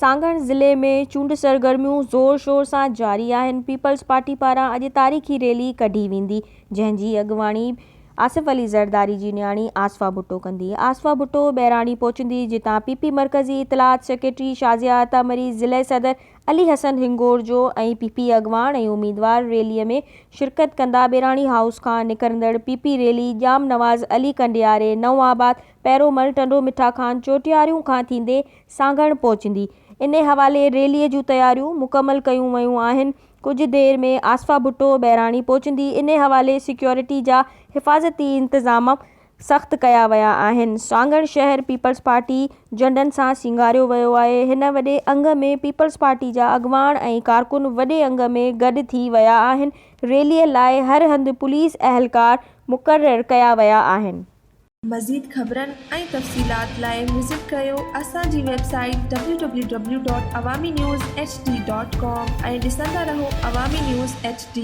सांगण ज़िले में चूंड सरगर्मियूं ज़ोर शोर सां जारी आहिनि। पीपल्स पार्टी पारां अॼु तारीख़ी रैली कढी वेंदी, जंहिंजी अॻुवाणी आसिफ अली ज़रदारी जी न्याणी आसफा भुट्टो कंदी। आसफा भुट्टो बहिराणी पहुचंदी, जितां पीपी मरकज़ी इतलात सेक्रेटरी शाज़िया अतामरी, ज़िले सदर अली हसन हिंगोर जो ऐं पीपी अॻवान ऐं उम्मीदवार रैलीअ में शिरकत कंदा। बहिराणी हाउस खां निकिरंदड़ पीपी रैली जाम नवाज़ अली कंडियारे, नओं आबाद, पैरोमल, टंडो मिठा खान, चोटियारियूं खां थींदे सांगण पहुचंदी। इन हवाले रैलीअ जूं तयारियूं मुकमल कयूं वयूं आहिनि। कुछ देर में आसफा भुट्टो बहिराणी पहुचंदी। इन हवाले सिक्योरिटी जा हिफ़ाज़ती इंतज़ाम सख़्त कया विया आहिनि। सांगण शहर पीपल्स पार्टी झंडनि सां सिंगारियो वियो आहे। हिन वॾे अंग में पीपल्स पार्टी जा अॻवान ऐं कारकुन वॾे अंग में गॾु थी विया आहिनि। रैलीअ लाइ हर हंधि पुलिस एहलकार मुक़रर कया विया आहिनि। मज़ीद ख़बरनि ऐं तफ़सीलात लाइ विज़िट कयो असांजी वेबसाइट www.awamiNewsHD.com ऐं ॾिसंदा रहो अवामी न्यूज़ HD।